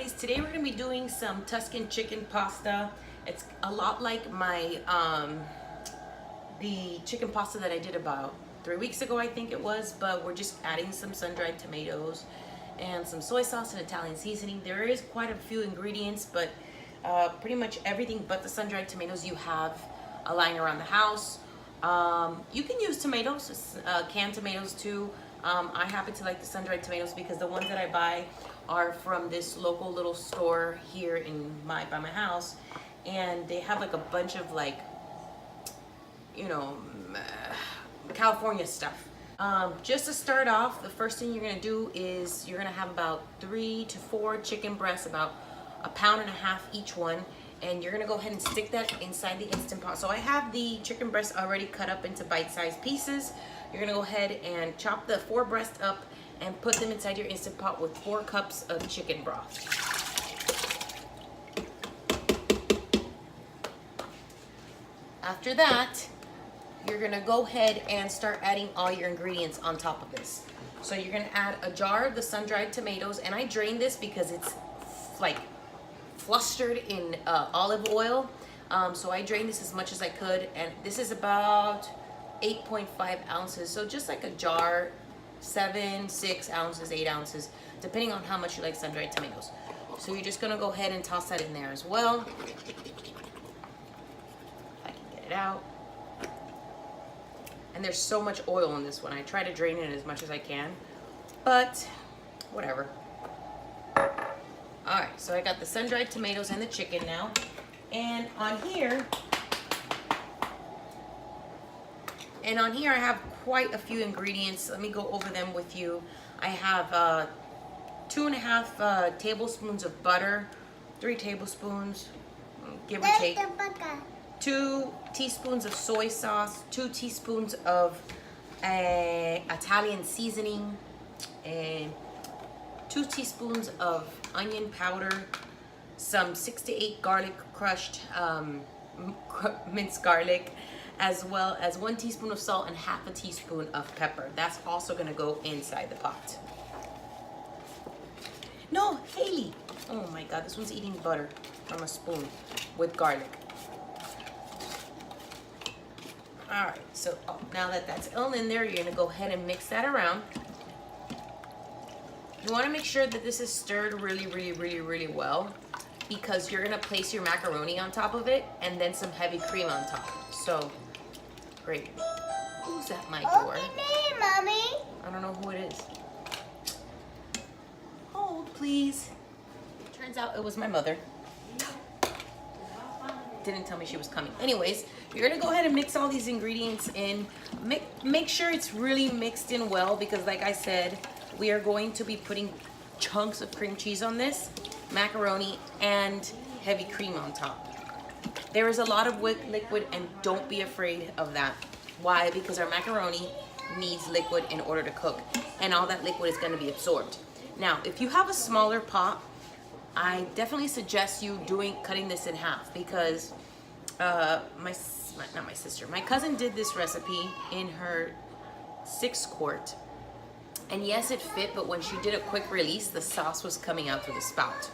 guys, today we're gonna be doing some Tuscan chicken pasta. It's a lot like my the chicken pasta that I did about 3 weeks ago, I think it was, but we're just adding some sun-dried tomatoes and some soy sauce and Italian seasoning. There is quite a few ingredients, but pretty much everything but the sun-dried tomatoes you have lying around the house. You can use tomatoes, canned tomatoes too. I happen to like the sun-dried tomatoes because the ones that I buy are from this local little store here by my house, and they have like a bunch of like, you know, California stuff. Just to start off, the first thing you're gonna do is you're gonna have about 3 to 4 chicken breasts, about 1.5 pounds each one, and you're gonna go ahead and stick that inside the Instant Pot. So I have the chicken breast already cut up into bite-sized pieces. You're gonna go ahead and chop the 4 breasts up and put them inside your Instant Pot with 4 cups of chicken broth. After that, you're gonna go ahead and start adding all your ingredients on top of this. So you're gonna add a jar of the sun-dried tomatoes, and I drained this because it's like flustered in olive oil. So I drained this as much as I could, and this is about 8.5 ounces. So just like a jar, 7, 6 ounces, 8 ounces, depending on how much you like sun-dried tomatoes. So you're just gonna go ahead and toss that in there as well. If I can get it out. And there's so much oil in this one. I try to drain it as much as I can, but whatever. All right, so I got the sun-dried tomatoes and the chicken now. And on here I have quite a few ingredients. Let me go over them with you. I have 2.5 tablespoons of butter, 3 tablespoons, give or take. 2 teaspoons of soy sauce, 2 teaspoons of Italian seasoning, and 2 teaspoons of onion powder, some 6 to 8 garlic crushed, minced garlic, as well as 1 teaspoon of salt and 1/2 teaspoon of pepper. That's also gonna go inside the pot. No, Haley! Oh my God, this one's eating butter from a spoon with garlic. All right, so now that that's all in there, you're gonna go ahead and mix that around. You wanna make sure that this is stirred really well, because you're gonna place your macaroni on top of it and then some heavy cream on top. So, great. Who's at my door? Open it, Mommy. I don't know who it is. Hold, please. Turns out it was my mother. Didn't tell me she was coming. Anyways, you're gonna go ahead and mix all these ingredients in. Make sure it's really mixed in well, because like I said, we are going to be putting chunks of cream cheese on this, macaroni, and heavy cream on top. There is a lot of liquid, and don't be afraid of that. Why? Because our macaroni needs liquid in order to cook, and all that liquid is gonna be absorbed. Now, if you have a smaller pot, I definitely suggest you cutting this in half, because my cousin did this recipe in her 6-quart, and yes, it fit, but when she did a quick release, the sauce was coming out through the spout.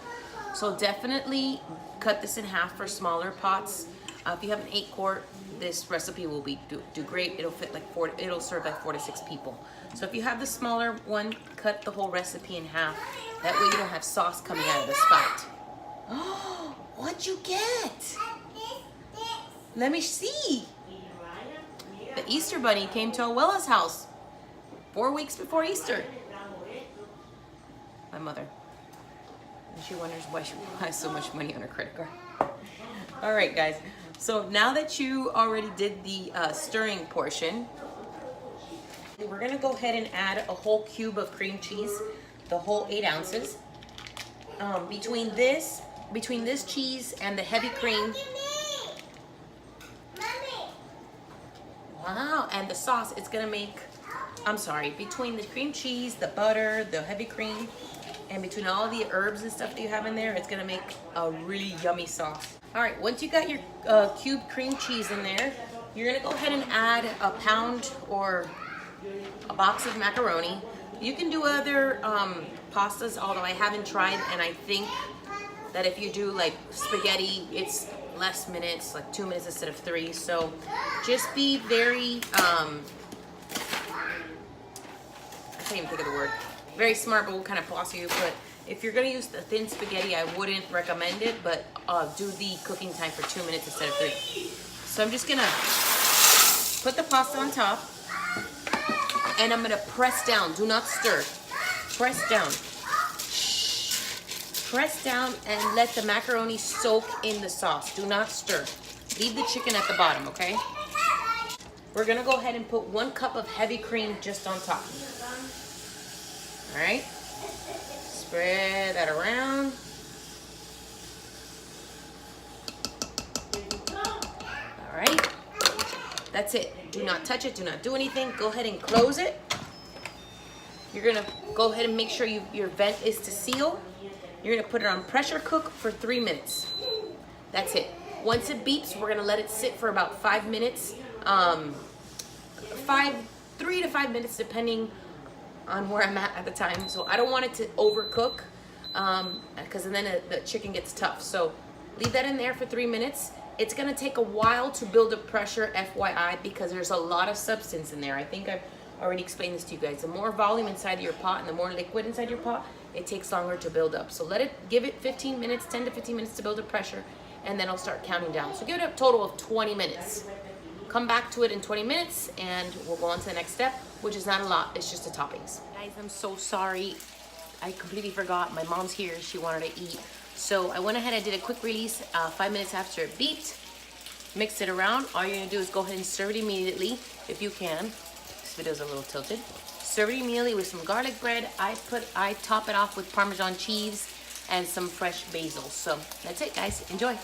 So definitely cut this in half for smaller pots. If you have an 8-quart, this recipe will do great. It'll fit like it'll serve like 4 to 6 people. So if you have the smaller one, cut the whole recipe in half. That way you don't have sauce coming out of the spout. Oh, what'd you get? Let me see. The Easter Bunny came to Abuela's house 4 weeks before Easter. My mother. And she wonders why she has so much money on her credit card. All right, guys. So now that you already did the stirring portion, we're gonna go ahead and add a whole cube of cream cheese, the whole 8 ounces. Between this cheese and the heavy cream. Wow, and the sauce, it's gonna make, between the cream cheese, the butter, the heavy cream, and between all the herbs and stuff that you have in there, it's gonna make a really yummy sauce. All right, once you got your cubed cream cheese in there, you're gonna go ahead and add 1 pound or a box of macaroni. You can do other pastas, although I haven't tried, and I think that if you do like spaghetti, it's less minutes, like 2 minutes instead of 3. So just be very, I can't even think of the word, very smart about what kind of pasta you put. If you're gonna use the thin spaghetti, I wouldn't recommend it, but do the cooking time for 2 minutes instead of 3. So I'm just gonna put the pasta on top, and I'm gonna press down, do not stir. Press down. Press down and let the macaroni soak in the sauce. Do not stir. Leave the chicken at the bottom, okay? We're gonna go ahead and put 1 cup of heavy cream just on top. All right? Spread that around. All right? That's it. Do not touch it, do not do anything. Go ahead and close it. You're gonna go ahead and make sure your vent is to seal. You're gonna put it on pressure cook for 3 minutes. That's it. Once it beeps, we're gonna let it sit for about 5 minutes. 3 to 5 minutes depending on where I'm at the time. So I don't want it to overcook because then the chicken gets tough. So leave that in there for 3 minutes. It's gonna take a while to build up pressure, FYI, because there's a lot of substance in there. I think I've already explained this to you guys. The more volume inside of your pot and the more liquid inside your pot, it takes longer to build up. So give it 15 minutes, 10 to 15 minutes to build up pressure, and then I'll start counting down. So give it a total of 20 minutes. Come back to it in 20 minutes and we'll go on to the next step, which is not a lot, it's just the toppings. Guys, I'm so sorry. I completely forgot. My mom's here, she wanted to eat. So I went ahead and did a quick release 5 minutes after it beeped. Mix it around. All you're gonna do is go ahead and serve it immediately, if you can. This video's a little tilted. Serve it immediately with some garlic bread. I top it off with Parmesan cheese and some fresh basil. So that's it, guys. Enjoy.